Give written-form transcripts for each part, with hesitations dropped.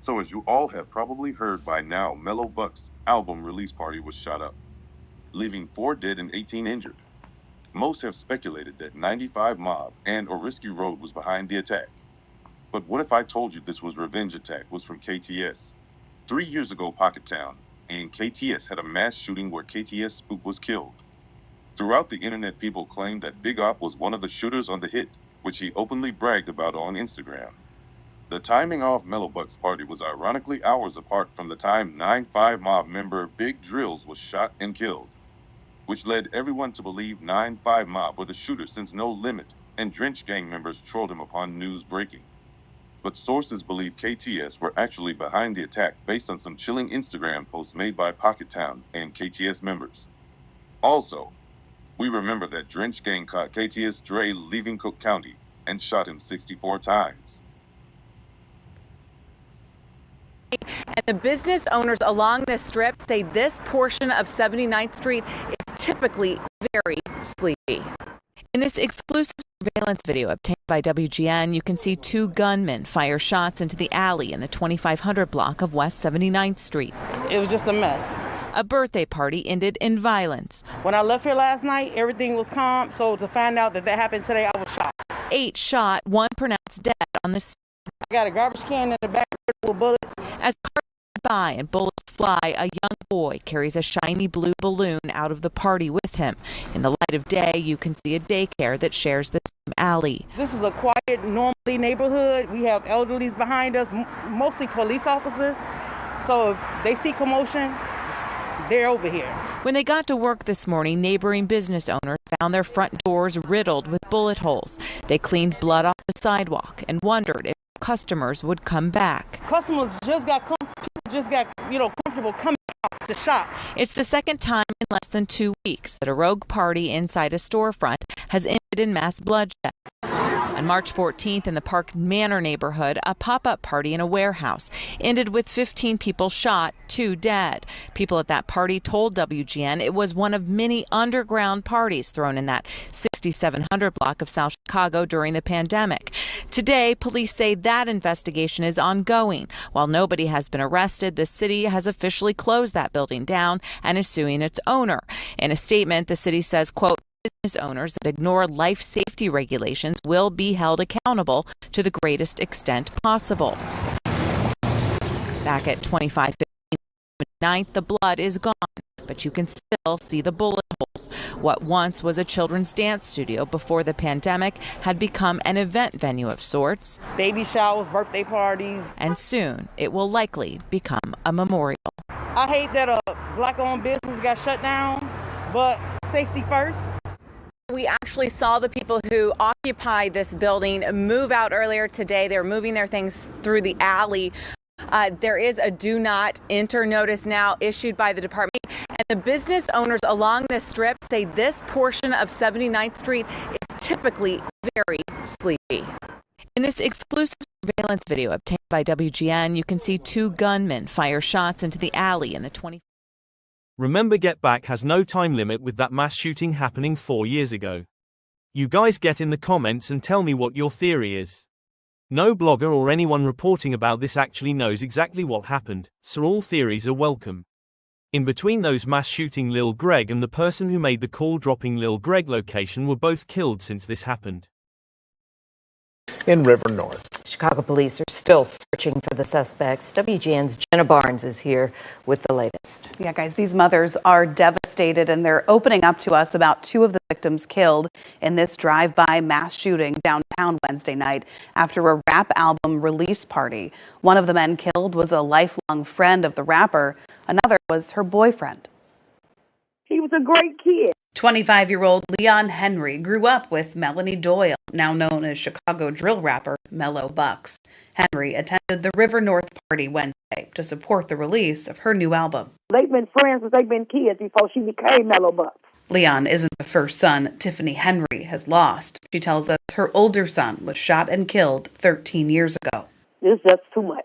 So as you all have probably heard by now, Melo Bucks' album release party was shot up, leaving 4 dead and 18 injured. Most have speculated that 95 Mob and Risky Road was behind the attack. But what if I told you this was revenge attack was from K.T.S? 3 years ago, Pockettown and K.T.S had a mass shooting where K.T.S spook was killed. Throughout the internet, people claimed that Big Op was one of the shooters on the hit, which he openly bragged about on Instagram. The timing of Melo Bucks' party was ironically hours apart from the time 9-5 Mob member Big Drills was shot and killed, which led everyone to believe 9-5 Mob were the shooter since No Limit and Drench gang members trolled him upon news breaking. But sources believe K.T.S were actually behind the attack based on some chilling Instagram posts made by Pockettown and K.T.S members. Also, we remember that Drench gang caught K.T.S Dre leaving Cook County and shot him 64 times. And the business owners along this strip say this portion of 79th Street is typically very sleepy. In this exclusive surveillance video obtained by WGN, you can see 2 gunmen fire shots into the alley in the 2500 block of West 79th Street. It was just a mess. A birthday party ended in violence. When I left here last night, everything was calm. So to find out that happened today, I was shocked. 8 shot, 1 pronounced dead on the scene. I got a garbage can in the back with bullets. As cars by and bullets fly, a young boy carries a shiny blue balloon out of the party with him. In the light of day, you can see a daycare that shares the same alley. This is a quiet, normally neighborhood. We have elderlies behind us, mostly police officers. So if they see commotion, they're over here. When they got to work this morning, neighboring business owners found their front doors riddled with bullet holes. They cleaned blood off the sidewalk and wondered if customers would come back. Customers just got comfortable coming out to shop. It's the second time in less than 2 weeks that a rogue party inside a storefront has ended in mass bloodshed. On March 14th in the Park Manor neighborhood, a pop-up party in a warehouse ended with 15 people shot, 2 dead. People at that party told WGN it was one of many underground parties thrown in that 6700 block of South Chicago during the pandemic. Today, police say that investigation is ongoing. While nobody has been arrested, the city has officially closed that building down and is suing its owner. In a statement, the city says, quote, business owners that ignore life safety regulations will be held accountable to the greatest extent possible. Back at 2515 9th, the blood is gone, but you can still see the bullet holes. What once was a children's dance studio before the pandemic had become an event venue of sorts. Baby showers, birthday parties. And soon it will likely become a memorial. I hate that a black-owned business got shut down, but safety first. We actually saw the people who occupy this building move out earlier today. They're moving their things through the alley. There is a do not enter notice now issued by the department. And the business owners along this strip say this portion of 79th Street is typically very sleepy. In this exclusive surveillance video obtained by WGN, you can see 2 gunmen fire shots into the alley in the 20. Remember, Get Back has no time limit with that mass shooting happening 4 years ago. You guys get in the comments and tell me what your theory is. No blogger or anyone reporting about this actually knows exactly what happened, so all theories are welcome. In between those mass shooting, Lil Greg and the person who made the call dropping Lil Greg location were both killed since this happened. In River North. Chicago police are still searching for the suspects. WGN's Jenna Barnes is here with the latest. Yeah, guys, these mothers are devastated, and they're opening up to us about 2 of the victims killed in this drive-by mass shooting downtown Wednesday night after a rap album release party. One of the men killed was a lifelong friend of the rapper. Another was her boyfriend. He was a great kid. 25-year-old Leon Henry grew up with Melanie Doyle, now known as Chicago drill rapper Melo Bucks. Henry attended the River North party Wednesday to support the release of her new album. They've been friends since they've been kids before she became Melo Bucks. Leon isn't the first son Tiffany Henry has lost. She tells us her older son was shot and killed 13 years ago. It's just too much.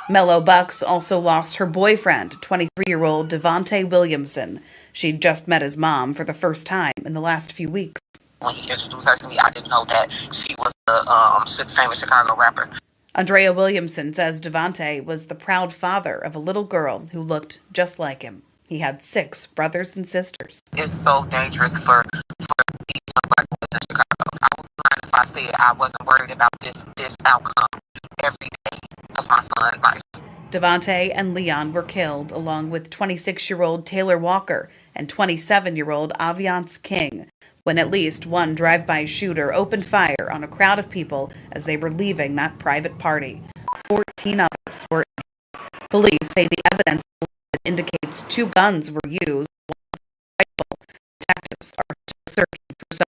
Melo Bucks also lost her boyfriend, 23-year-old Devontae Williamson. She'd just met his mom for the first time in the last few weeks. When he introduced her to me, I didn't know that she was a famous Chicago rapper. Andrea Williamson says Devontae was the proud father of a little girl who looked just like him. He had 6 brothers and sisters. It's so dangerous for these young black boys in Chicago. I would be lying if I said I wasn't worried about this outcome every day of my son's life. Devontae and Leon were killed, along with 26-year-old Taylor Walker and 27-year-old Aviance King, when at least one drive-by shooter opened fire on a crowd of people as they were leaving that private party. 14 others were injured. Police say the evidence indicates 2 guns were used. Detectives are still searching for some.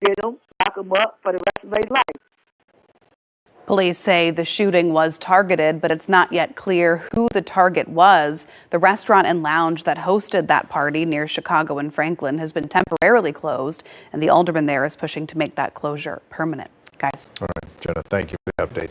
They don't lock them up for the rest of their life. Police say the shooting was targeted, but it's not yet clear who the target was. The restaurant and lounge that hosted that party near Chicago and Franklin has been temporarily closed, and the alderman there is pushing to make that closure permanent. Guys. All right, Jenna, thank you for the update.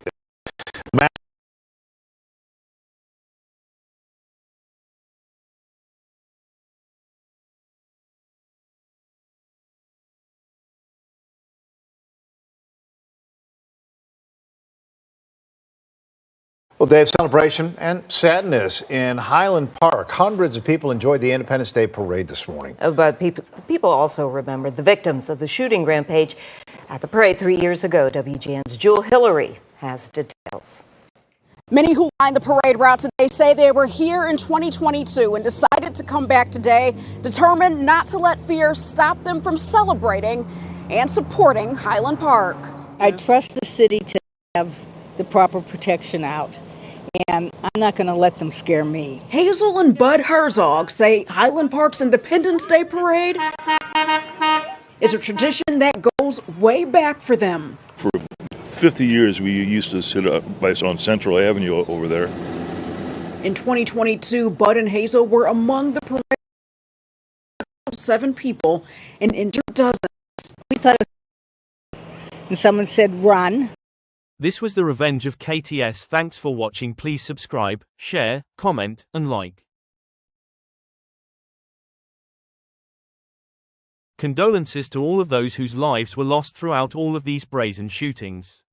Well, Dave, celebration and sadness in Highland Park. Hundreds of people enjoyed the Independence Day parade this morning. But people also remembered the victims of the shooting rampage at the parade 3 years ago. WGN's Jewel Hillary has details. Many who lined the parade route today say they were here in 2022 and decided to come back today, determined not to let fear stop them from celebrating and supporting Highland Park. I trust the city to have the proper protection out, and I'm not going to let them scare me. Hazel and Bud Herzog say Highland Park's Independence Day parade is a tradition that goes way back for them. For 50 years, we used to sit up on Central Avenue over there. In 2022, Bud and Hazel were among the parade. 7 people and injured dozens. We thought, and someone said, run. This was the revenge of K.T.S. Thanks for watching. Please subscribe, share, comment, and like. Condolences to all of those whose lives were lost throughout all of these brazen shootings.